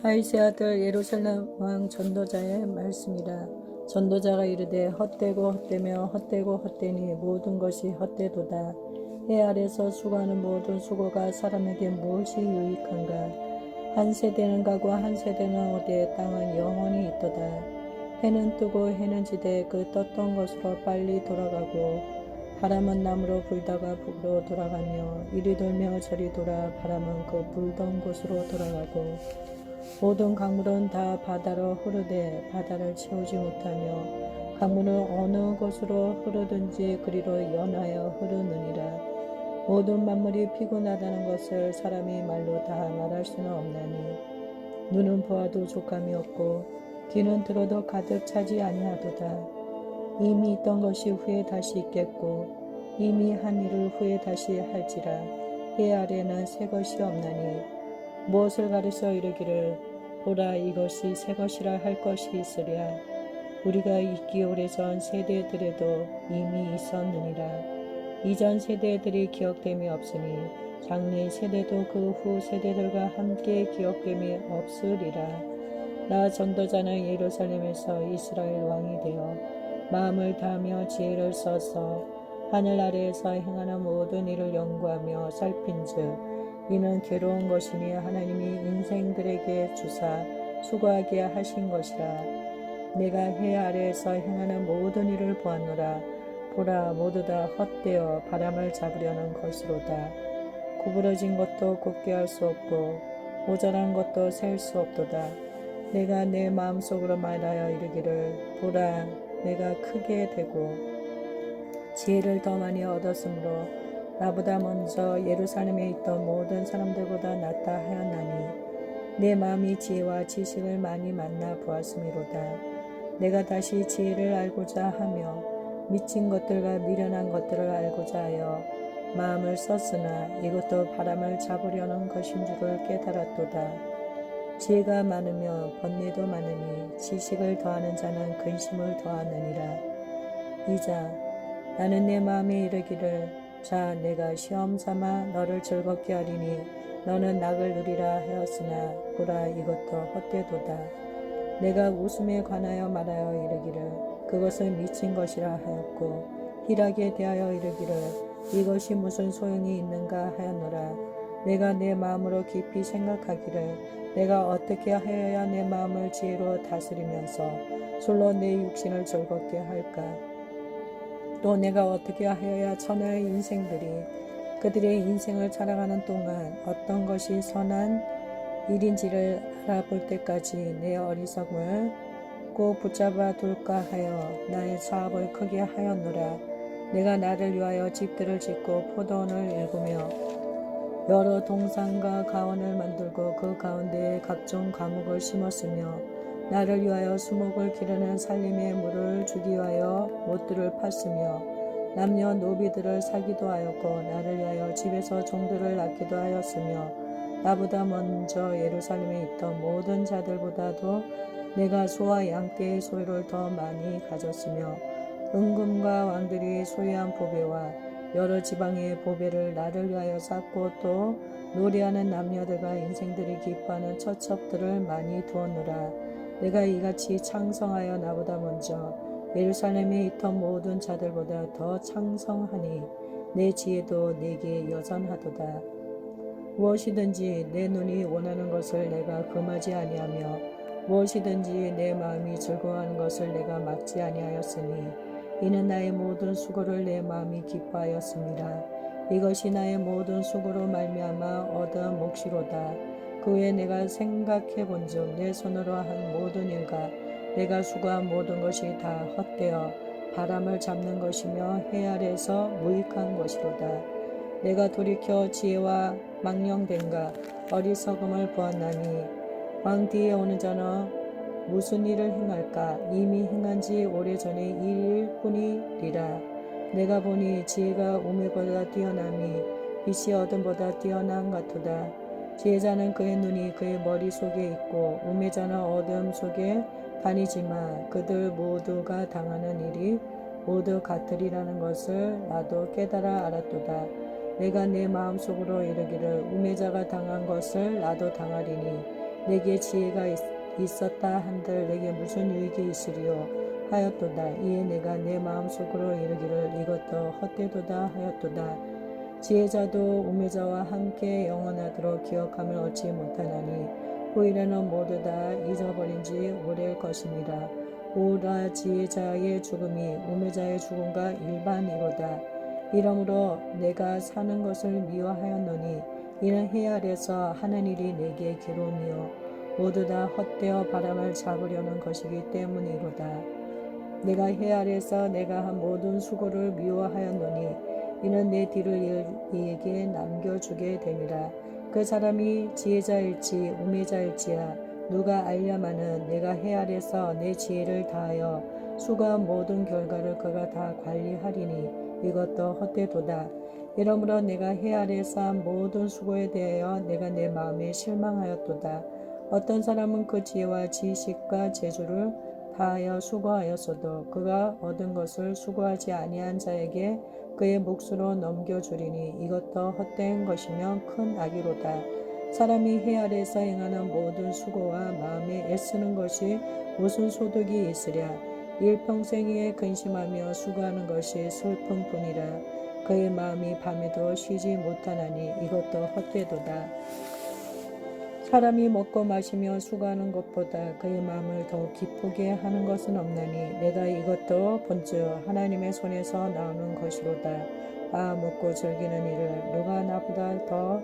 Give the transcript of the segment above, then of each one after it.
다윗의 아들 예루살렘 왕 전도자의 말씀이라. 전도자가 이르되 헛되고 헛되며 헛되고 헛되니 모든 것이 헛되도다. 해 아래서 수고하는 모든 수고가 사람에게 무엇이 유익한가. 한 세대는 가고 한 세대는 오되 땅은 영원히 있도다. 해는 뜨고 해는 지되 그 떴던 곳으로 빨리 돌아가고 바람은 남으로 불다가 북으로 돌아가며 이리 돌며 저리 돌아 바람은 그 불던 곳으로 돌아가고 모든 강물은 다 바다로 흐르되 바다를 채우지 못하며 강물은 어느 곳으로 흐르든지 그리로 연하여 흐르느니라. 모든 만물이 피곤하다는 것을 사람이 말로 다 말할 수는 없나니 눈은 보아도 족함이 없고 귀는 들어도 가득 차지 아니하도다. 이미 있던 것이 후에 다시 있겠고 이미 한 일을 후에 다시 할지라. 해 아래는 새 것이 없나니 무엇을 가르쳐 이르기를 보라 이것이 새 것이라 할 것이 있으랴. 우리가 있기 오래전 세대들에도 이미 있었느니라. 이전 세대들이 기억됨이 없으니 장래 세대도 그 후 세대들과 함께 기억됨이 없으리라. 나 전도자는 예루살렘에서 이스라엘 왕이 되어 마음을 다하며 지혜를 써서 하늘 아래에서 행하는 모든 일을 연구하며 살핀즉 이는 괴로운 것이니 하나님이 인생들에게 주사 수고하게 하신 것이라. 내가 해 아래에서 행하는 모든 일을 보았노라. 보라 모두 다 헛되어 바람을 잡으려는 것이로다. 구부러진 것도 곱게 할 수 없고 모자란 것도 셀 수 없도다. 내가 내 마음속으로 말하여 이르기를 보라 내가 크게 되고 지혜를 더 많이 얻었으므로 나보다 먼저 예루살렘에 있던 모든 사람들보다 낫다 하였나니 내 마음이 지혜와 지식을 많이 만나 보았음이로다. 내가 다시 지혜를 알고자 하며 미친 것들과 미련한 것들을 알고자 하여 마음을 썼으나 이것도 바람을 잡으려는 것인 줄을 깨달았도다. 지혜가 많으며 번뇌도 많으니 지식을 더하는 자는 근심을 더하느니라. 이자 나는 내 마음에 이르기를 자 내가 시험 삼아 너를 즐겁게 하리니 너는 낙을 누리라 하였으나 보라 이것도 헛되도다. 내가 웃음에 관하여 말하여 이르기를 그것은 미친 것이라 하였고 희락에 대하여 이르기를 이것이 무슨 소용이 있는가 하였노라. 내가 내 마음으로 깊이 생각하기를 내가 어떻게 하여야 내 마음을 지혜로 다스리면서 솔로 내 육신을 즐겁게 할까. 또 내가 어떻게 하여야 천하의 인생들이 그들의 인생을 살아가는 동안 어떤 것이 선한 일인지를 알아볼 때까지 내 어리석음을 꼭 붙잡아 둘까 하여 나의 사업을 크게 하였노라. 내가 나를 위하여 집들을 짓고 포도원을 일구며 여러 동산과 가원을 만들고 그 가운데에 각종 과목을 심었으며 나를 위하여 수목을 기르는 살림의 물을 주기 위하여 못들을 팠으며 남녀 노비들을 사기도 하였고 나를 위하여 집에서 종들을 낳기도 하였으며 나보다 먼저 예루살렘에 있던 모든 자들보다도 내가 소와 양떼의 소유를 더 많이 가졌으며 은금과 왕들이 소유한 보배와 여러 지방의 보배를 나를 위하여 쌓고 또 노래하는 남녀들과 인생들이 기뻐하는 처첩들을 많이 두었노라. 내가 이같이 창성하여 나보다 먼저 예루살렘에 있던 모든 자들보다 더 창성하니 내 지혜도 내게 여전하도다. 무엇이든지 내 눈이 원하는 것을 내가 금하지 아니하며 무엇이든지 내 마음이 즐거워하는 것을 내가 막지 아니하였으니 이는 나의 모든 수고를 내 마음이 기뻐하였습니다. 이것이 나의 모든 수고로 말미암아 얻은 몫이로다. 그 후에 내가 생각해 본즉 내 손으로 한 모든 일과 내가 수고한 모든 것이 다 헛되어 바람을 잡는 것이며 해 아래에서 무익한 것이로다. 내가 돌이켜 지혜와 망령됨과 어리석음을 보았나니 왕 뒤에 오는 자는 무슨 일을 행할까. 이미 행한 지 오래전의 일일 뿐이리라. 내가 보니 지혜가 우매보다 뛰어남이 빛이 어둠보다 뛰어남 같도다. 지혜자는 그의 눈이 그의 머릿속에 있고 우매자는 어둠 속에 다니지만 그들 모두가 당하는 일이 모두 같으리라는 것을 나도 깨달아 알았도다. 내가 내 마음속으로 이르기를 우매자가 당한 것을 나도 당하리니 내게 지혜가 있었다 한들 내게 무슨 유익이 있으리요 하였도다. 이에 내가 내 마음속으로 이르기를 이것도 헛되도다 하였도다. 지혜자도 우매자와 함께 영원하도록 기억함을 얻지 못하나니 후일에는 모두 다 잊어버린 지 오래일 것이니라. 오라 지혜자의 죽음이 우매자의 죽음과 일반이로다. 이러므로 내가 사는 것을 미워하였노니 이는 해 아래서 하는 일이 내게 괴로움이요 모두 다 헛되어 바람을 잡으려는 것이기 때문이로다. 내가 해 아래서 내가 한 모든 수고를 미워하였노니 이는 내 뒤를 이에게 남겨주게 됨이라. 그 사람이 지혜자일지 우매자일지야 누가 알려마는 내가 해 아래서 내 지혜를 다하여 수고한 모든 결과를 그가 다 관리하리니 이것도 헛되도다. 이러므로 내가 해 아래서 한 모든 수고에 대하여 내가 내 마음에 실망하였도다. 어떤 사람은 그 지혜와 지식과 재주를 다하여 수고하였어도 그가 얻은 것을 수고하지 아니한 자에게 그의 몫으로 넘겨주리니 이것도 헛된 것이며 큰 악이로다. 사람이 해 아래서 행하는 모든 수고와 마음에 애쓰는 것이 무슨 소득이 있으랴. 일평생에 근심하며 수고하는 것이 슬픔뿐이라. 그의 마음이 밤에도 쉬지 못하나니 이것도 헛되도다. 사람이 먹고 마시며 수고하는 것보다 그의 마음을 더욱 기쁘게 하는 것은 없나니 내가 이것도 본즉 하나님의 손에서 나오는 것이로다. 먹고 즐기는 일을 누가 나보다 더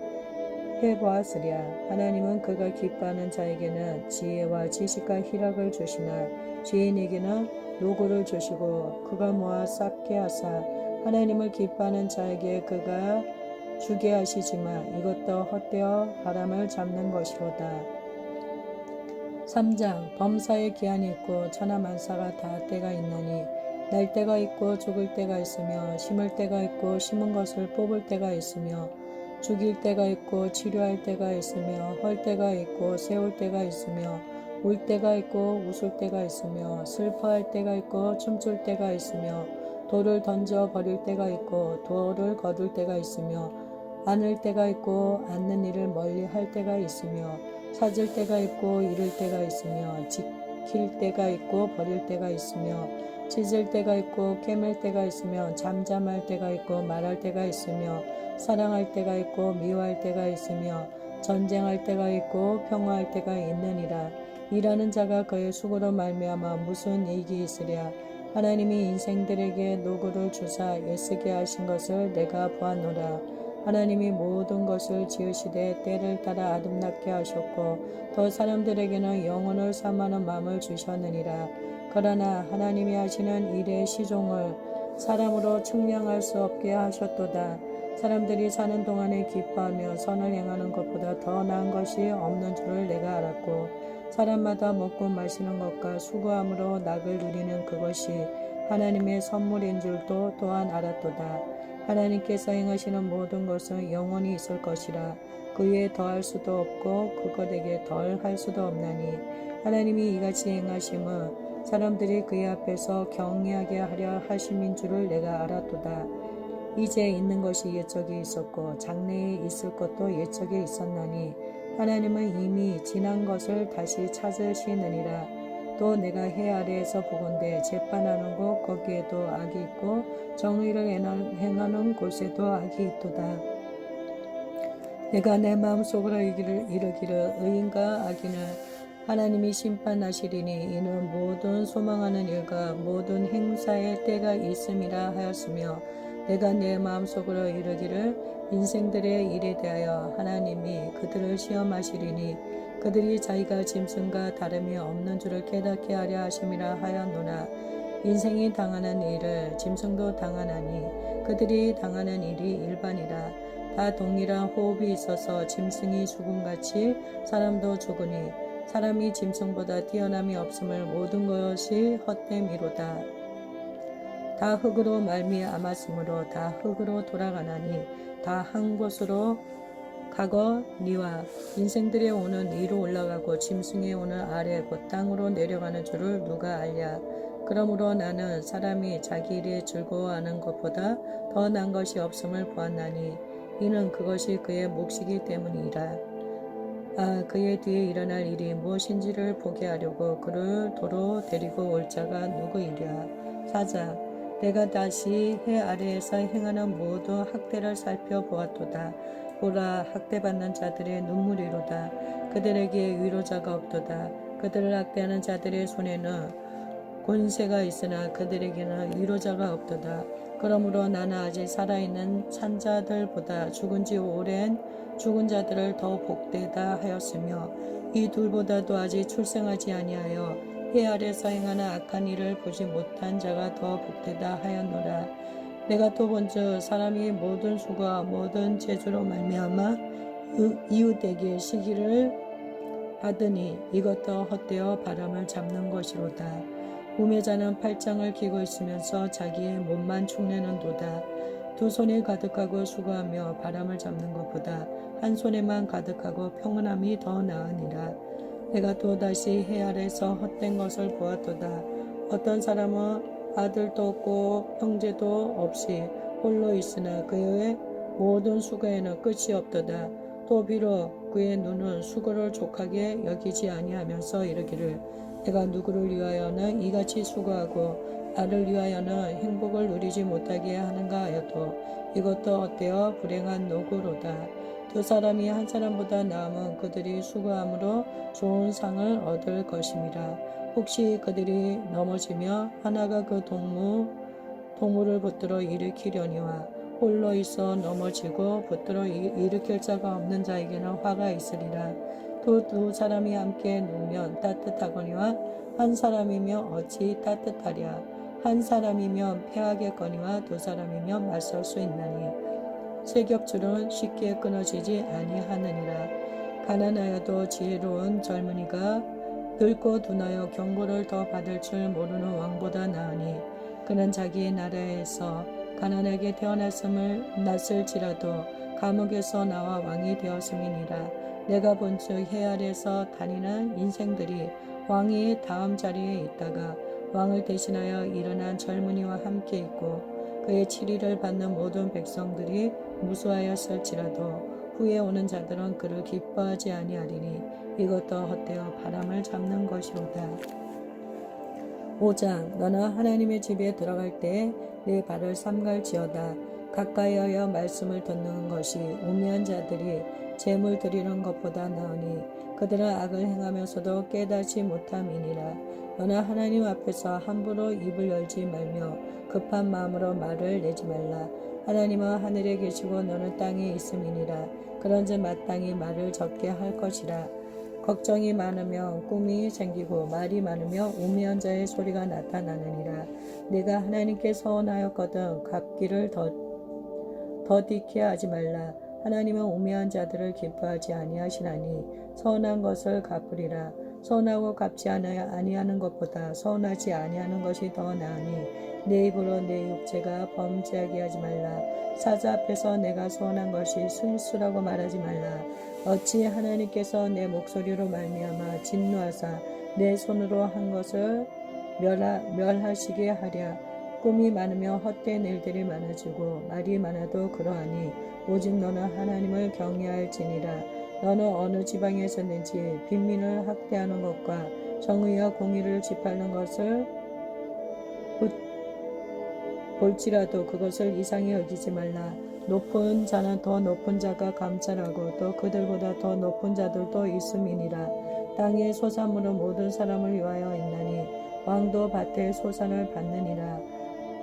해보았으랴. 하나님은 그가 기뻐하는 자에게는 지혜와 지식과 희락을 주시나 죄인에게는 노고를 주시고 그가 모아 쌓게 하사 하나님을 기뻐하는 자에게 그가 주게 하시지만 이것도 헛되어 바람을 잡는 것이로다. 3장 범사에 기한이 있고 천하만사가 다 때가 있나니 날 때가 있고 죽을 때가 있으며 심을 때가 있고 심은 것을 뽑을 때가 있으며 죽일 때가 있고 치료할 때가 있으며 헐 때가 있고 세울 때가 있으며 울 때가 있고 웃을 때가 있으며 슬퍼할 때가 있고 춤출 때가 있으며 돌을 던져 버릴 때가 있고 돌을 거둘 때가 있으며 안을 때가 있고 앉는 일을 멀리 할 때가 있으며 찾을 때가 있고 잃을 때가 있으며 지킬 때가 있고 버릴 때가 있으며 찢을 때가 있고 깨맬 때가 있으며 잠잠할 때가 있고 말할 때가 있으며 사랑할 때가 있고 미워할 때가 있으며 전쟁할 때가 있고 평화할 때가 있느니라. 일하는 자가 그의 수고로 말미암아 무슨 이익이 있으랴. 하나님이 인생들에게 노고를 주사 애쓰게 하신 것을 내가 보았노라. 하나님이 모든 것을 지으시되 때를 따라 아름답게 하셨고 또 사람들에게는 영혼을 삼하는 마음을 주셨느니라. 그러나 하나님이 하시는 일의 시종을 사람으로 측량할 수 없게 하셨도다. 사람들이 사는 동안에 기뻐하며 선을 행하는 것보다 더 나은 것이 없는 줄을 내가 알았고 사람마다 먹고 마시는 것과 수고함으로 낙을 누리는 그것이 하나님의 선물인 줄도 또한 알았도다. 하나님께서 행하시는 모든 것은 영원히 있을 것이라. 그 위에 더할 수도 없고 그것에게 덜 할 수도 없나니 하나님이 이같이 행하심은 사람들이 그의 앞에서 경외하게 하려 하심인 줄을 내가 알았도다. 이제 있는 것이 옛적에 있었고 장래에 있을 것도 옛적에 있었나니 하나님은 이미 지난 것을 다시 찾으시느니라. 또 내가 해 아래에서 보건대 재판하는 곳 거기에도 악이 있고 정의를 행하는 곳에도 악이 있도다. 내가 내 마음속으로 이르기를 의인과 악인을 하나님이 심판하시리니 이는 모든 소망하는 일과 모든 행사의 때가 있음이라 하였으며 내가 내 마음속으로 이르기를 인생들의 일에 대하여 하나님이 그들을 시험하시리니 그들이 자기가 짐승과 다름이 없는 줄을 깨닫게 하려 하심이라 하였노라. 인생이 당하는 일을 짐승도 당하나니 그들이 당하는 일이 일반이라. 다 동일한 호흡이 있어서 짐승이 죽음같이 사람도 죽으니 사람이 짐승보다 뛰어남이 없음을 모든 것이 헛됨이로다. 다 흙으로 말미암았으므로 다 흙으로 돌아가나니 다 한 곳으로 가거니와 인생들의 오는 위로 올라가고 짐승의 오는 아래 곧 땅으로 내려가는 줄을 누가 알랴. 그러므로 나는 사람이 자기 일에 즐거워하는 것보다 더 난 것이 없음을 보았나니 이는 그것이 그의 몫이기 때문이라. 그의 뒤에 일어날 일이 무엇인지를 보게 하려고 그를 도로 데리고 올 자가 누구이랴. 사자, 내가 다시 해 아래에서 행하는 모든 학대를 살펴보았도다. 보라, 학대받는 자들의 눈물이로다. 그들에게 위로자가 없도다. 그들을 학대하는 자들의 손에는 권세가 있으나 그들에게는 위로자가 없도다. 그러므로 나는 아직 살아있는 산자들보다 죽은 지 오랜 죽은 자들을 더 복되다 하였으며 이 둘보다도 아직 출생하지 아니하여 해 아래서 행하는 악한 일을 보지 못한 자가 더 복되다 하였노라. 내가 또 본즉 사람이 모든 수고와 모든 재주로 말미암아 이웃에게 시기를 받으니 이것도 헛되어 바람을 잡는 것이로다. 우매자는 팔짱을 끼고 있으면서 자기의 몸만 축내는도다. 두 손이 가득하고 수고하며 바람을 잡는 것보다 한 손에만 가득하고 평온함이 더 나으니라. 내가 또다시 해 아래서 헛된 것을 보았도다. 어떤 사람은 아들도 없고 형제도 없이 홀로 있으나 그의 모든 수고에는 끝이 없도다. 또 비록 그의 눈은 수고를 족하게 여기지 아니하면서 이르기를 내가 누구를 위하여는 이같이 수고하고 나를 위하여는 행복을 누리지 못하게 하는가 하여도 이것도 헛되어 불행한 노고로다. 두 사람이 한 사람보다 나음은 그들이 수고함으로 좋은 상을 얻을 것임이라. 혹시 그들이 넘어지며 하나가 그 동물을 붙들어 일으키려니와 홀로 있어 넘어지고 붙들어 일으킬 자가 없는 자에게는 화가 있으리라. 또 두 사람이 함께 누우면 따뜻하거니와 한 사람이면 어찌 따뜻하랴. 한 사람이면 패하겠거니와 두 사람이면 맞설 수 있나니 세격줄은 쉽게 끊어지지 아니하느니라. 가난하여도 지혜로운 젊은이가 늙고 둔하여 경고를 더 받을 줄 모르는 왕보다 나으니 그는 자기의 나라에서 가난하게 태어났을지라도 감옥에서 나와 왕이 되었음이니라. 내가 본즉 해 아래서 다니는 인생들이 왕이 다음 자리에 있다가 왕을 대신하여 일어난 젊은이와 함께 있고 그의 치리를 받는 모든 백성들이 무수하였을지라도 후에 오는 자들은 그를 기뻐하지 아니하리니 이것도 헛되어 바람을 잡는 것이로다. 5장 너는 하나님의 집에 들어갈 때 내 발을 삼갈지어다. 가까이하여 말씀을 듣는 것이 우매한 자들이 재물 드리는 것보다 나으니 그들은 악을 행하면서도 깨닫지 못함이니라. 너는 하나님 앞에서 함부로 입을 열지 말며 급한 마음으로 말을 내지 말라. 하나님은 하늘에 계시고 너는 땅에 있음이니라. 그런즉 마땅히 말을 적게 할 것이라. 걱정이 많으면 꿈이 생기고 말이 많으면 우매한 자의 소리가 나타나느니라. 내가 하나님께 서원하였거든 갚기를 더디게 하지 말라. 하나님은 우매한 자들을 기뻐하지 아니하시나니 서운한 것을 갚으리라. 서운하고 갚지 아니하는 것보다 서운하지 아니하는 것이 더 나으니 내 입으로 내 육체가 범죄하게 하지 말라. 사자 앞에서 내가 서운한 것이 실수라고 말하지 말라. 어찌 하나님께서 내 목소리로 말미암아 진노하사 내 손으로 한 것을 멸하시게 하랴. 꿈이 많으며 헛된 일들이 많아지고 말이 많아도 그러하니 오직 너는 하나님을 경외할지니라. 너는 어느 지방에서든지 빈민을 학대하는 것과 정의와 공의를 짓밟는 것을 볼지라도 그것을 이상히 여기지 말라. 높은 자는 더 높은 자가 감찰하고 또 그들보다 더 높은 자들도 있음이니라. 땅의 소산물은 모든 사람을 위하여 있나니 왕도 밭의 소산을 받느니라.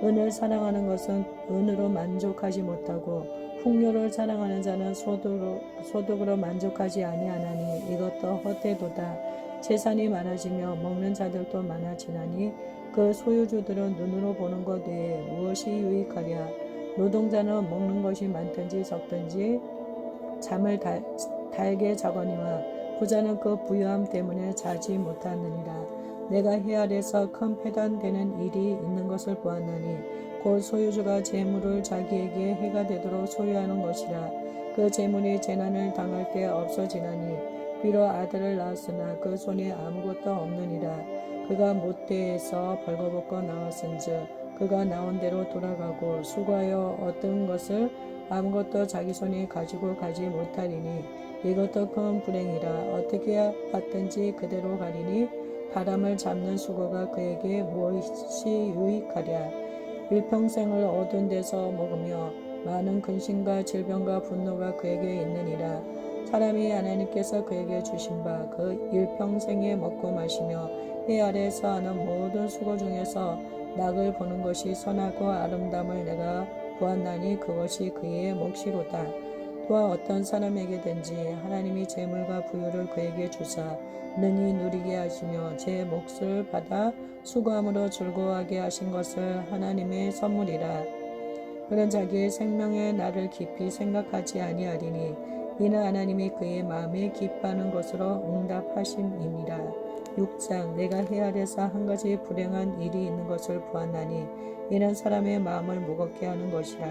은을 사랑하는 것은 은으로 만족하지 못하고 풍요를 사랑하는 자는 소득으로 만족하지 아니하나니 이것도 헛되도다. 재산이 많아지며 먹는 자들도 많아지나니 그 소유주들은 눈으로 보는 것 외에 무엇이 유익하랴. 노동자는 먹는 것이 많든지 적든지 잠을 달게 자거니와 부자는 그 부유함 때문에 자지 못하느니라. 내가 해 아래서 큰 패단되는 일이 있는 것을 보았나니 곧 소유주가 재물을 자기에게 해가 되도록 소유하는 것이라. 그 재물이 재난을 당할 때 없어지나니 비록 아들을 낳았으나 그 손에 아무것도 없느니라. 그가 모태에서 벌거벗고 나왔은즉 그가 나온 대로 돌아가고 수고하여 얻은 것을 아무것도 자기 손에 가지고 가지 못하리니 이것도 큰 불행이라. 어떻게 받든지 그대로 가리니 바람을 잡는 수고가 그에게 무엇이 유익하랴. 일평생을 어두운 데서 먹으며 많은 근심과 질병과 분노가 그에게 있느니라. 사람이 하나님께서 그에게 주신 바 그 일평생에 먹고 마시며 해 아래에서 하는 모든 수고 중에서 낙을 보는 것이 선하고 아름다움을 내가 보았나니 그것이 그의 몫이로다. 또한 어떤 사람에게든지 하나님이 재물과 부유를 그에게 주사 능히 누리게 하시며 제 몫을 받아 수고함으로 즐거워하게 하신 것을 하나님의 선물이라. 그는 자기의 생명의 날을 깊이 생각하지 아니하리니 이는 하나님이 그의 마음에 기뻐하는 것으로 응답하심이니라. 6장 내가 해 아래서 한 가지 불행한 일이 있는 것을 보았나니 이는 사람의 마음을 무겁게 하는 것이라.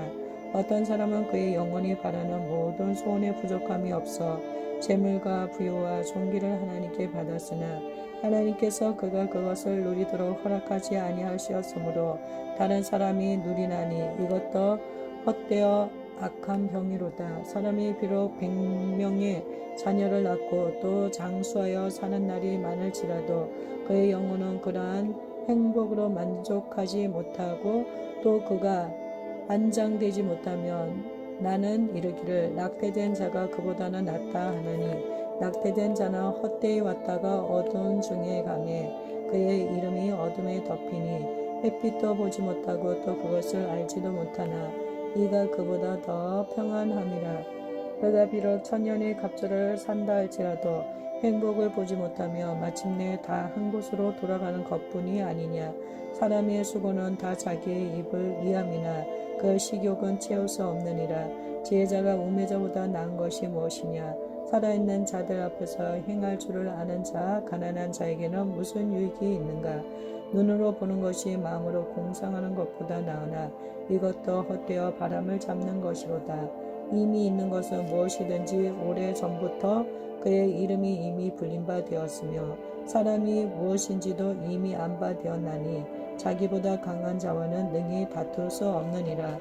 어떤 사람은 그의 영혼이 바라는 모든 소원에 부족함이 없어 재물과 부유와 존귀를 하나님께 받았으나 하나님께서 그가 그것을 누리도록 허락하지 아니하셨으므로 다른 사람이 누리나니 이것도 헛되어 악한 병이로다. 사람이 비록 100명의 자녀를 낳고 또 장수하여 사는 날이 많을지라도 그의 영혼은 그러한 행복으로 만족하지 못하고 또 그가 안장되지 못하면 나는 이르기를 낙태된 자가 그보다는 낫다 하느니 낙태된 자는 헛되이 왔다가 어두운 중에 가매 그의 이름이 어둠에 덮이니 햇빛도 보지 못하고 또 그것을 알지도 못하나 이가 그보다 더 평안함이라. 그가 비록 천년의 갑절을 산다 할지라도 행복을 보지 못하며 마침내 다 한 곳으로 돌아가는 것뿐이 아니냐. 사람의 수고는 다 자기의 입을 위함이나 그 식욕은 채울 수 없느니라. 지혜자가 우매자보다 나은 것이 무엇이냐. 살아있는 자들 앞에서 행할 줄을 아는 자 가난한 자에게는 무슨 유익이 있는가. 눈으로 보는 것이 마음으로 공상하는 것보다 나으나 이것도 헛되어 바람을 잡는 것이로다. 이미 있는 것은 무엇이든지 오래 전부터 그의 이름이 이미 불린 바 되었으며 사람이 무엇인지도 이미 안 바 되었나니 자기보다 강한 자와는 능히 다툴 수 없느니라.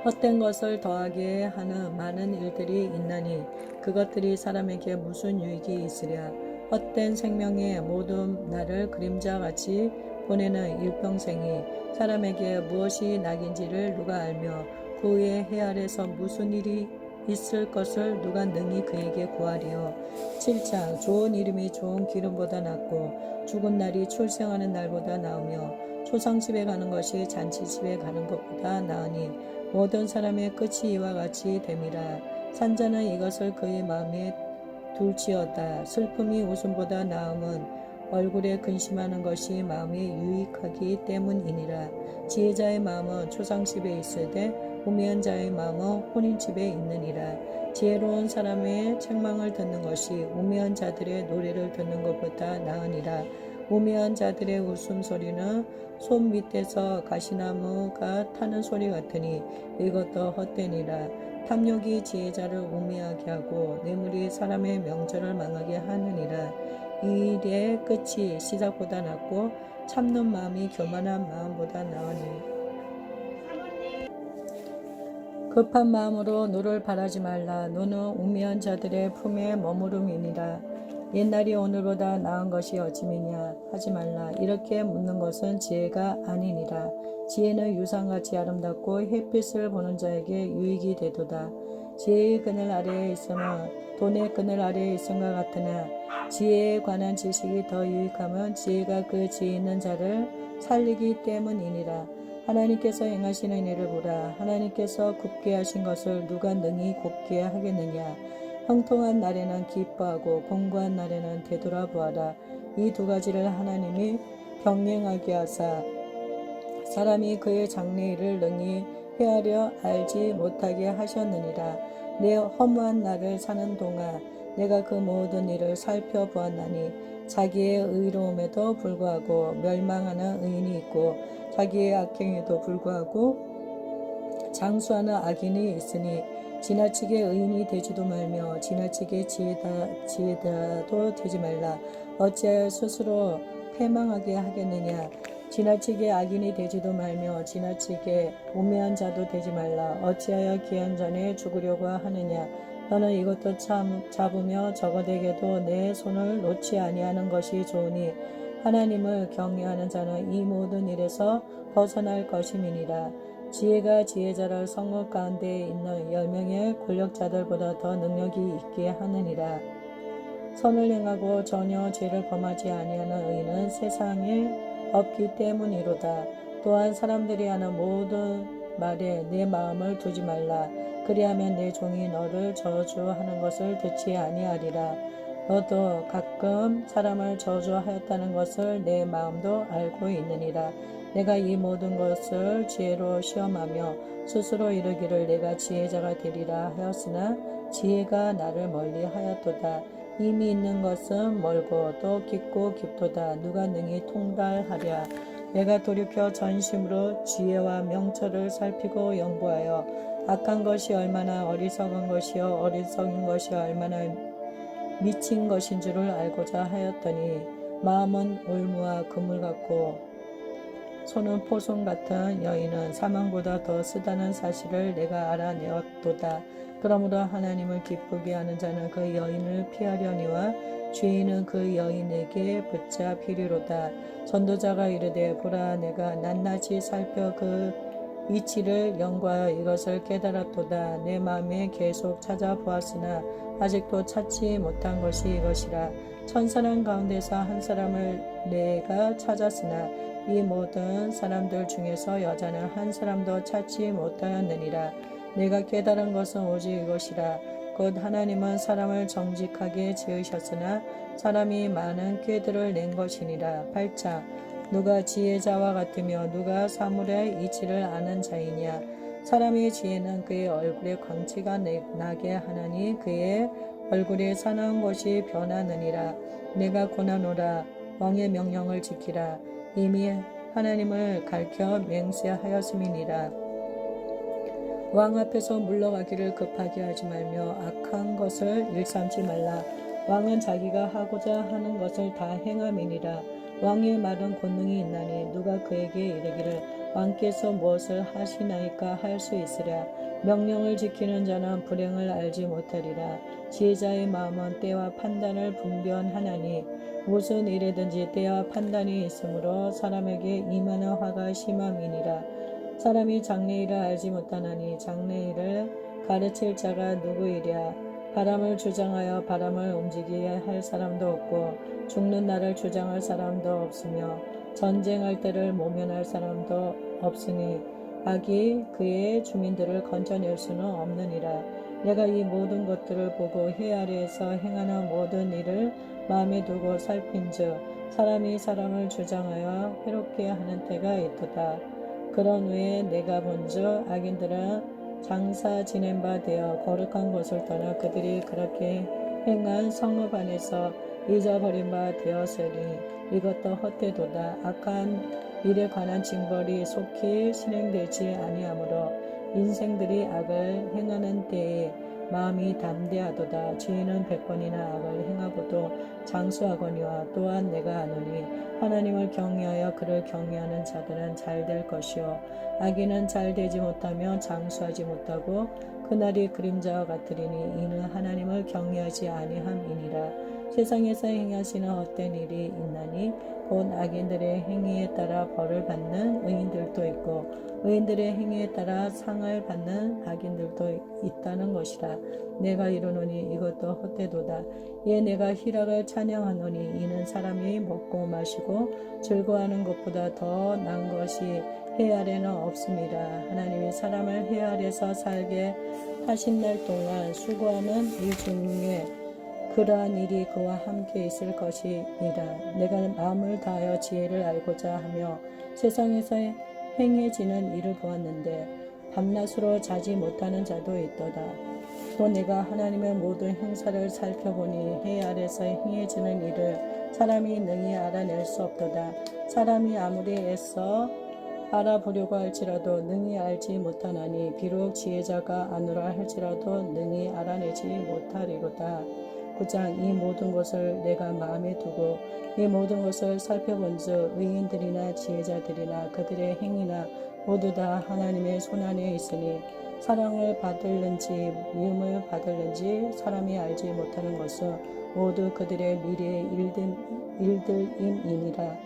헛된 것을 더하게 하는 많은 일들이 있나니 그것들이 사람에게 무슨 유익이 있으랴. 헛된 생명의 모든 날을 그림자같이 보내는 일평생이 사람에게 무엇이 낙인지를 누가 알며 그 후에 해 아래서 무슨 일이 있을 것을 누가 능히 그에게 구하리요. 7장 좋은 이름이 좋은 기름보다 낫고 죽은 날이 출생하는 날보다 나으며 초상집에 가는 것이 잔치집에 가는 것보다 나으니 모든 사람의 끝이 이와 같이 됨이라. 산자는 이것을 그의 마음에 둘지어다. 슬픔이 웃음보다 나음은 얼굴에 근심하는 것이 마음에 유익하기 때문이니라. 지혜자의 마음은 초상집에 있으되 우매한 자의 마음은 혼인집에 있느니라. 지혜로운 사람의 책망을 듣는 것이 우매한 자들의 노래를 듣는 것보다 나으니라. 우매한 자들의 웃음소리는 손 밑에서 가시나무가 타는 소리 같으니 이것도 헛되니라. 탐욕이 지혜자를 우매하게 하고 뇌물이 사람의 명절을 망하게 하느니라. 이 일의 끝이 시작보다 낫고 참는 마음이 교만한 마음보다 나으니 급한 마음으로 누를 바라지 말라. 누는 우매한 자들의 품에 머무름이니라. 옛날이 오늘보다 나은 것이 어찌미냐 하지 말라. 이렇게 묻는 것은 지혜가 아니니라. 지혜는 유상같이 아름답고 햇빛을 보는 자에게 유익이 되도다. 지혜의 그늘 아래에 있으면 돈의 그늘 아래에 있음과 같으나 지혜에 관한 지식이 더 유익하면 지혜가 그 지혜 있는 자를 살리기 때문이니라. 하나님께서 행하시는 일을 보라. 하나님께서 굽게 하신 것을 누가 능히 곱게 하겠느냐. 형통한 날에는 기뻐하고 공고한 날에는 되돌아보아라. 이 두 가지를 하나님이 병행하게 하사 사람이 그의 장래일을 능히 헤아려 알지 못하게 하셨느니라. 내 허무한 날을 사는 동안 내가 그 모든 일을 살펴보았나니 자기의 의로움에도 불구하고 멸망하는 의인이 있고 자기의 악행에도 불구하고 장수하는 악인이 있으니 지나치게 의인이 되지도 말며 지나치게 지혜다도 되지 말라. 어찌하여 스스로 패망하게 하겠느냐. 지나치게 악인이 되지도 말며 지나치게 우매한 자도 되지 말라. 어찌하여 기한 전에 죽으려고 하느냐. 너는 이것도 잡으며 저거되게도 내 손을 놓지 아니하는 것이 좋으니 하나님을 경외하는 자는 이 모든 일에서 벗어날 것임이니라. 지혜가 지혜자를 성읍 가운데 있는 10명의 권력자들보다 더 능력이 있게 하느니라. 선을 행하고 전혀 죄를 범하지 아니하는 의인은 세상에 없기 때문이로다. 또한 사람들이 하는 모든 말에 내 마음을 두지 말라. 그리하면 내 종이 너를 저주하는 것을 듣지 아니하리라. 너도 가끔 사람을 저주하였다는 것을 내 마음도 알고 있느니라. 내가 이 모든 것을 지혜로 시험하며 스스로 이르기를 내가 지혜자가 되리라 하였으나 지혜가 나를 멀리 하였도다. 이미 있는 것은 멀고 또 깊고 깊도다. 누가 능히 통달하랴. 내가 돌이켜 전심으로 지혜와 명철을 살피고 연구하여 악한 것이 얼마나 어리석은 것이요 어리석은 것이 얼마나 미친 것인 줄을 알고자 하였더니 마음은 올무와 그물 같고 손은 포송 같은 여인은 사망보다 더 쓰다는 사실을 내가 알아내었도다. 그러므로 하나님을 기쁘게 하는 자는 그 여인을 피하려니와 죄인은 그 여인에게 붙잡히리로다. 전도자가 이르되 보라 내가 낱낱이 살펴 그 이치를 연구하여 이것을 깨달았도다. 내 마음에 계속 찾아보았으나 아직도 찾지 못한 것이 이것이라. 천사람 가운데서 한 사람을 내가 찾았으나 이 모든 사람들 중에서 여자는 한 사람도 찾지 못하였느니라. 내가 깨달은 것은 오직 이것이라. 곧 하나님은 사람을 정직하게 지으셨으나 사람이 많은 꾀들을 낸 것이니라. 8장 누가 지혜자와 같으며 누가 사물의 이치를 아는 자이냐. 사람의 지혜는 그의 얼굴에 광채가 나게 하나니 그의 얼굴에 사나운 것이 변하느니라. 내가 고나노라. 왕의 명령을 지키라. 이미 하나님을 가르쳐 맹세하였음이니라. 왕 앞에서 물러가기를 급하게 하지 말며 악한 것을 일삼지 말라. 왕은 자기가 하고자 하는 것을 다 행함이니라. 왕의 말은 권능이 있나니 누가 그에게 이르기를 왕께서 무엇을 하시나이까 할 수 있으랴. 명령을 지키는 자는 불행을 알지 못하리라. 지혜자의 마음은 때와 판단을 분별하나니 무슨 일이든지 때와 판단이 있으므로 사람에게 임하는 화가 심함이니라. 사람이 장래일을 알지 못하나니 장래일을 가르칠 자가 누구이랴. 바람을 주장하여 바람을 움직이게 할 사람도 없고 죽는 날을 주장할 사람도 없으며 전쟁할 때를 모면할 사람도 없으니 악이 그의 주민들을 건져낼 수는 없느니라. 내가 이 모든 것들을 보고 해 아래에서 행하는 모든 일을 마음에 두고 살핀즉 사람이 사람을 주장하여 해롭게 하는 때가 있도다. 그런 후에 내가 본즉 악인들은 장사 지낸 바 되어 거룩한 곳을 떠나 그들이 그렇게 행한 성읍 안에서 잊어버린 바 되었으니 이것도 헛되도다. 악한 일에 관한 징벌이 속히 실행되지 아니하므로 인생들이 악을 행하는 때에 마음이 담대하도다. 죄인은 100번이나 악을 행하고도 장수하거니와 또한 내가 아노니 하나님을 경외하여 그를 경외하는 자들은 잘 될 것이요 악인은 잘 되지 못하며 장수하지 못하고 그날이 그림자와 같으리니 이는 하나님을 경외하지 아니함이니라. 세상에서 행하시는 헛된 일이 있나니 곧 악인들의 행위에 따라 벌을 받는 의인들도 있고 의인들의 행위에 따라 상을 받는 악인들도 있다는 것이라. 내가 이르노니 이것도 헛되도다. 이에 내가 희락을 찬양하노니 이는 사람이 먹고 마시고 즐거워하는 것보다 더 나은 것이 해 아래는 없습니다. 하나님이 사람을 해 아래서 살게 하신 날 동안 수고하는 이 중에 그러한 일이 그와 함께 있을 것이니라. 내가 마음을 다하여 지혜를 알고자 하며 세상에서 행해지는 일을 보았는데 밤낮으로 자지 못하는 자도 있도다. 또 내가 하나님의 모든 행사를 살펴보니 해 아래서 행해지는 일을 사람이 능히 알아낼 수 없도다. 사람이 아무리 애써 알아보려고 할지라도 능히 알지 못하나니 비록 지혜자가 아노라 할지라도 능히 알아내지 못하리로다. 9장 이 모든 것을 내가 마음에 두고 이 모든 것을 살펴본즉 의인들이나 지혜자들이나 그들의 행위나 모두 다 하나님의 손안에 있으니 사랑을 받을는지 미움을 받을는지 사람이 알지 못하는 것은 모두 그들의 미래의 일들임이니라.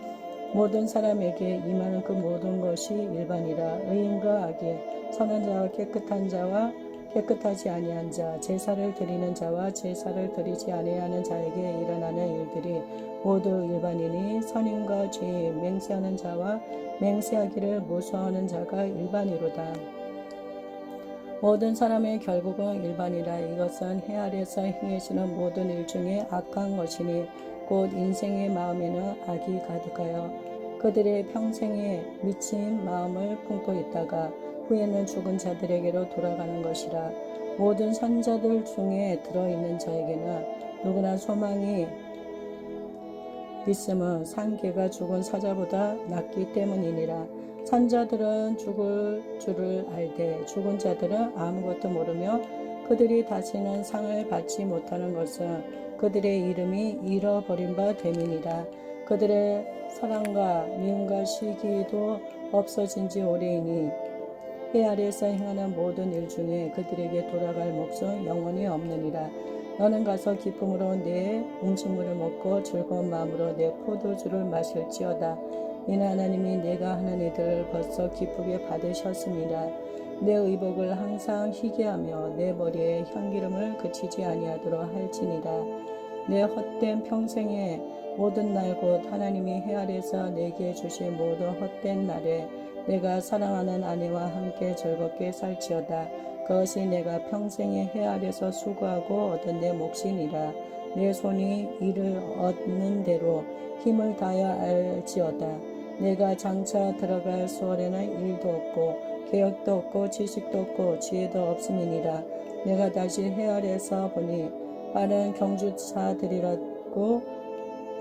모든 사람에게 임하는 그 모든 것이 일반이라. 의인과 악인, 선한 자와 깨끗한 자와 깨끗하지 아니한 자, 제사를 드리는 자와 제사를 드리지 아니하는 자에게 일어나는 일들이 모두 일반이니 선인과 죄인, 맹세하는 자와 맹세하기를 무서워하는 자가 일반이로다. 모든 사람의 결국은 일반이라. 이것은 해 아래에서 행해지는 모든 일 중에 악한 것이니 곧 인생의 마음에는 악이 가득하여 그들의 평생에 미친 마음을 품고 있다가 후에는 죽은 자들에게로 돌아가는 것이라. 모든 선자들 중에 들어있는 자에게는 누구나 소망이 있음은 산개가 죽은 사자보다 낫기 때문이니라. 선자들은 죽을 줄을 알되 죽은 자들은 아무것도 모르며 그들이 다시는 상을 받지 못하는 것은 그들의 이름이 잃어버린 바 됨이니라. 그들의 사랑과 미움과 시기도 없어진 지 오래이니 해 아래에서 행하는 모든 일 중에 그들에게 돌아갈 몫은 영원히 없느니라. 너는 가서 기쁨으로 내 음식물을 먹고 즐거운 마음으로 내 포도주를 마실지어다. 이는 하나님이 내가 하는 일들을 벌써 기쁘게 받으셨습니다. 내 의복을 항상 희게하며 내 머리에 향기름을 그치지 아니하도록 할지니라. 내 헛된 평생의 모든 날 곧 하나님이 해 아래에서 내게 주신 모든 헛된 날에 내가 사랑하는 아내와 함께 즐겁게 살지어다. 그것이 내가 평생에 해 아래서 수고하고 얻은 내 몫이니라. 내 손이 이를 얻는 대로 힘을 다하여 알지어다. 내가 장차 들어갈 수월에는 일도 없고 계획도 없고 지식도 없고 지혜도 없음이니라. 내가 다시 해 아래에서 보니 빠른 경주차들이라고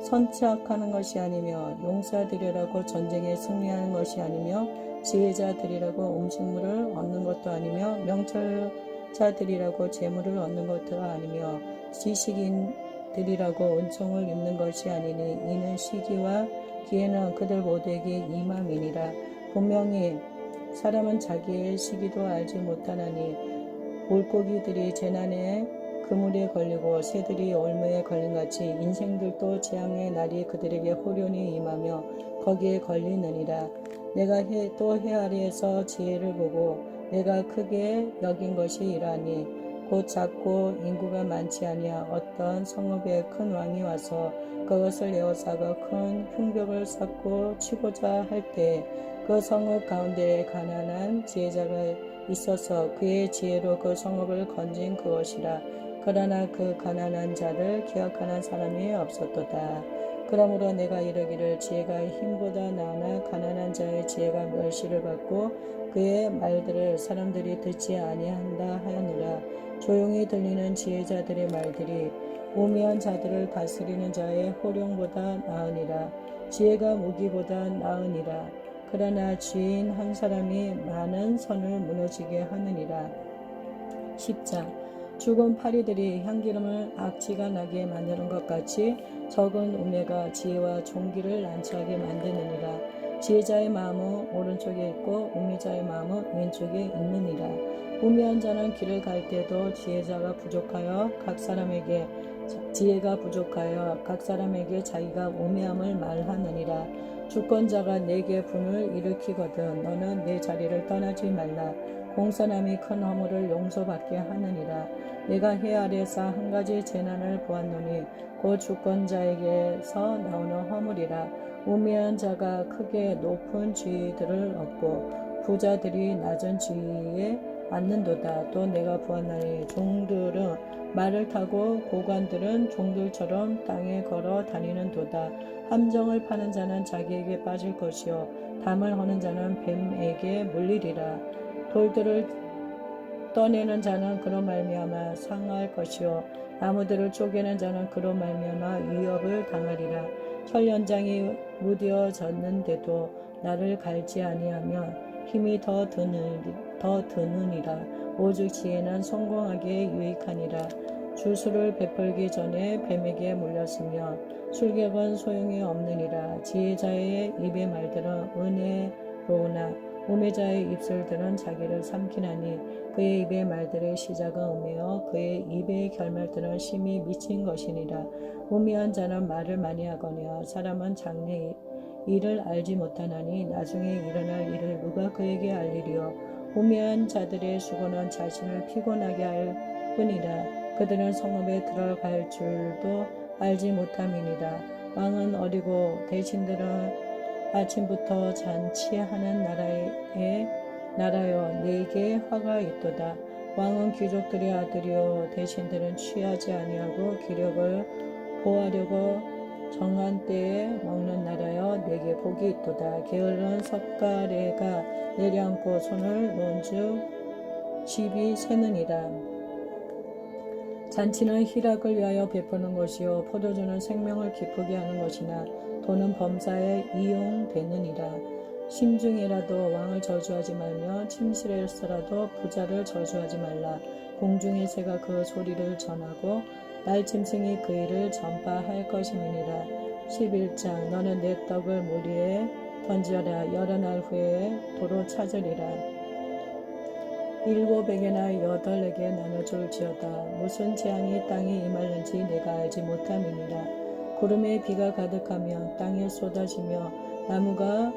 선착하는 것이 아니며 용사들이라고 전쟁에 승리하는 것이 아니며 지혜자들이라고 음식물을 얻는 것도 아니며 명철자들이라고 재물을 얻는 것도 아니며 지식인들이라고 은총을 입는 것이 아니니 이는 시기와 기회는 그들 모두에게 임함이니라. 분명히 사람은 자기의 시기도 알지 못하나니 물고기들이 재난에 그물에 걸리고 새들이 올무에 걸림같이 인생들도 재앙의 날이 그들에게 호련히 임하며 거기에 걸리느니라. 내가 또 해 아래에서 지혜를 보고 내가 크게 여긴 것이 이러하니 곧 작고 인구가 많지 아니하 어떤 성읍에 큰 왕이 와서 그것을 에워싸고 큰 흉벽을 쌓고 치고자 할 때 그 성읍 가운데에 가난한 지혜자가 있어서 그의 지혜로 그 성읍을 건진 그것이라. 그러나 그 가난한 자를 기억하는 사람이 없었도다. 그러므로 내가 이르기를 지혜가 힘보다 나으나 가난한 자의 지혜가 멸시를 받고 그의 말들을 사람들이 듣지 아니한다 하였느라. 조용히 들리는 지혜자들의 말들이 우매한 자들을 다스리는 자의 호령보다 나으니라. 지혜가 무기보다 나으니라. 그러나 주인 한 사람이 많은 선을 무너지게 하느니라. 10장 죽은 파리들이 향기름을 악취가 나게 만드는 것 같이 적은 우매가 지혜와 종기를 난처하게 만드느니라. 지혜자의 마음은 오른쪽에 있고 우매자의 마음은 왼쪽에 있느니라. 우매한 자는 길을 갈 때도 지혜가 부족하여 각 사람에게 자기가 우매함을 말하느니라. 주권자가 내게 분을 일으키거든 너는 내 자리를 떠나지 말라. 공손함이 큰 허물을 용서받게 하느니라. 내가 해 아래에서 한 가지 재난을 보았노니 곧 주권자에게서 나오는 허물이라. 우매한 자가 크게 높은 지위들을 얻고 부자들이 낮은 지위에 앉는도다. 또 내가 보았나니 종들은 말을 타고 고관들은 종들처럼 땅에 걸어 다니는도다. 함정을 파는 자는 자기에게 빠질 것이요 담을 허는 자는 뱀에게 물리리라. 돌들을 떠내는 자는 그로 말미암아 상할 것이요 나무들을 쪼개는 자는 그로 말미암아 위협을 당하리라. 철연장이 무뎌졌는데도 나를 갈지 아니하면 힘이 더 드느니라. 오직 지혜는 성공하기에 유익하니라. 주술을 베풀기 전에 뱀에게 물렸으며 출격은 소용이 없느니라. 지혜자의 입의 말들은 은혜로우나 우매자의 입술들은 자기를 삼키나니 그의 입의 말들의 시작은 우매요 그의 입의 결말들은 심히 미친 것이니라. 우매한 자는 말을 많이 하거니와 사람은 장래 일을 알지 못하나니 나중에 일어날 일을 누가 그에게 알리리요. 우매한 자들의 수고는 자신을 피곤하게 할 뿐이라. 그들은 성읍에 들어갈 줄도 알지 못함이니라. 왕은 어리고 대신들은 아침부터 잔치하는 나라여 내게 화가 있도다. 왕은 귀족들의 아들이요 대신들은 취하지 아니하고 기력을 보하려고 정한 때에 먹는 나라여 내게 복이 있도다. 게으른 석가래가 내려앉고 손을 논즉 집이 새느니라. 잔치는 희락을 위하여 베푸는 것이요 포도주는 생명을 기쁘게 하는 것이나 돈은 범사에 이용되느니라. 심중에라도 왕을 저주하지 말며 침실에서라도 부자를 저주하지 말라. 공중의 새가 그 소리를 전하고 날짐승이 그 일을 전파할 것임이니라. 11장 너는 내 떡을 물 위에 던지어라. 여러 날 후에 도로 찾으리라. 7에게나 8에게 나눠줄지어다. 무슨 재앙이 땅에 임하는지 내가 알지 못함이니라. 구름에 비가 가득하며 땅에 쏟아지며 나무가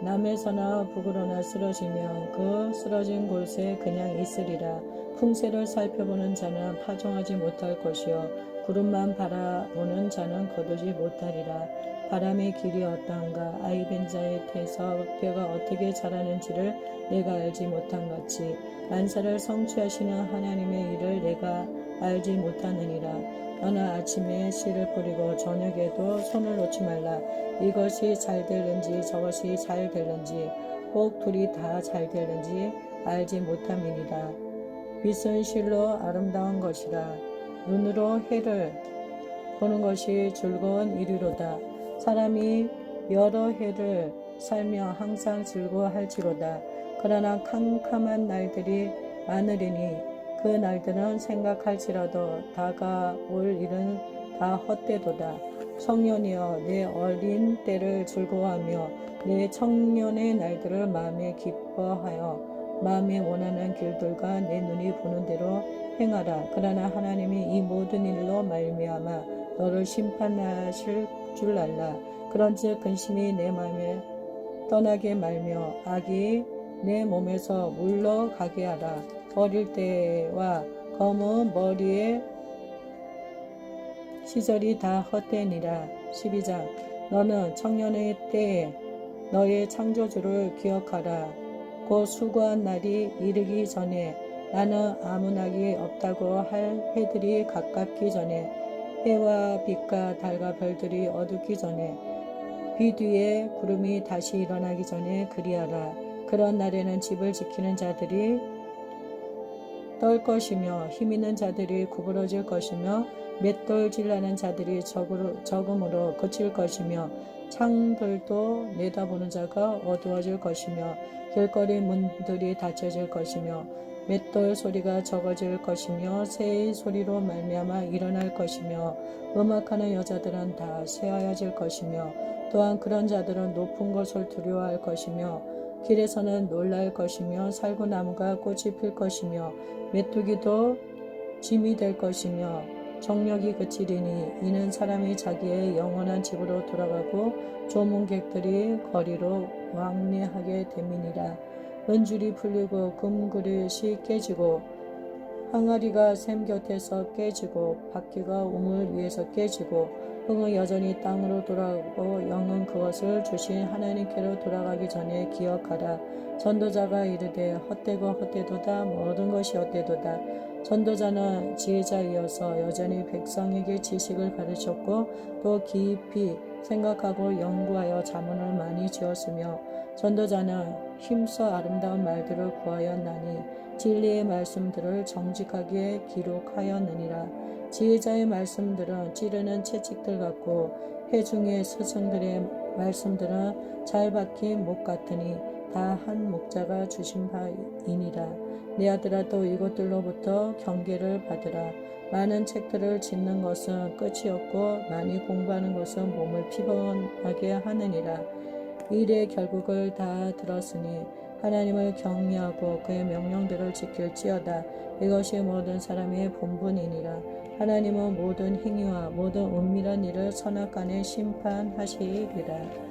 남에서나 북으로나 쓰러지며 그 쓰러진 곳에 그냥 있으리라. 풍세를 살펴보는 자는 파종하지 못할 것이요 구름만 바라보는 자는 거두지 못하리라. 바람의 길이 어떠한가 아이벤 자의 태에서 벼가 어떻게 자라는지를 내가 알지 못한 같이 만사를 성취하시는 하나님의 일을 내가 알지 못하느니라. 너는 아침에 씨를 뿌리고 저녁에도 손을 놓지 말라. 이것이 잘 될는지 저것이 잘 될는지 혹 둘이 다 잘 될는지 알지 못함이니라. 빛은 실로 아름다운 것이라. 눈으로 해를 보는 것이 즐거운 일이로다. 사람이 여러 해를 살며 항상 즐거워할지로다. 그러나 캄캄한 날들이 많으리니 그 날들은 생각할지라도 다가올 일은 다 헛되도다. 청년이여 내 어린 때를 즐거워하며 내 청년의 날들을 마음에 기뻐하여 마음에 원하는 길들과 내 눈이 보는 대로 행하라. 그러나 하나님이 이 모든 일로 말미암아 너를 심판하실 줄 알라. 그런즉 근심이 내 마음에 떠나게 말며 악이 내 몸에서 물러가게 하라. 어릴 때와 검은 머리의 시절이 다 헛되니라. 12장 너는 청년의 때에 너의 창조주를 기억하라. 곧 수고한 날이 이르기 전에 나는 아무 낙이 없다고 할 해들이 가깝기 전에 해와 빛과 달과 별들이 어둡기 전에 비 뒤에 구름이 다시 일어나기 전에 그리하라. 그런 날에는 집을 지키는 자들이 떨 것이며 힘있는 자들이 구부러질 것이며 맷돌질하는 자들이 적음으로 그칠 것이며 창들도 내다보는 자가 어두워질 것이며 길거리 문들이 닫혀질 것이며 맷돌 소리가 적어질 것이며 새의 소리로 말미암아 일어날 것이며 음악하는 여자들은 다 새하여질 것이며 또한 그런 자들은 높은 것을 두려워할 것이며 길에서는 놀랄 것이며 살구나무가 꽃이 필 것이며 메뚜기도 짐이 될 것이며 정력이 그치리니 이는 사람이 자기의 영원한 집으로 돌아가고 조문객들이 거리로 왕래하게 됨이니라. 은줄이 풀리고 금그릇이 깨지고 항아리가 샘 곁에서 깨지고 바퀴가 우물 위에서 깨지고 흥은 여전히 땅으로 돌아가고 영은 그것을 주신 하나님께로 돌아가기 전에 기억하라. 전도자가 이르되 헛되고 헛되도다 모든 것이 헛되도다. 전도자는 지혜자이어서 여전히 백성에게 지식을 가르쳤고 또 깊이 생각하고 연구하여 자문을 많이 지었으며 전도자는 힘써 아름다운 말들을 구하였나니 진리의 말씀들을 정직하게 기록하였느니라. 지혜자의 말씀들은 찌르는 채찍들 같고 회중의 스승들의 말씀들은 잘 박힌 목 같으니 다 한 목자가 주신 바이니라. 내 아들아 또 이것들로부터 경계를 받으라. 많은 책들을 짓는 것은 끝이 없고 많이 공부하는 것은 몸을 피곤하게 하느니라. 일의 결국을 다 들었으니 하나님을 경외하고 그의 명령들을 지킬지어다. 이것이 모든 사람의 본분이니라. 하나님은 모든 행위와 모든 은밀한 일을 선악간에 심판하시리라.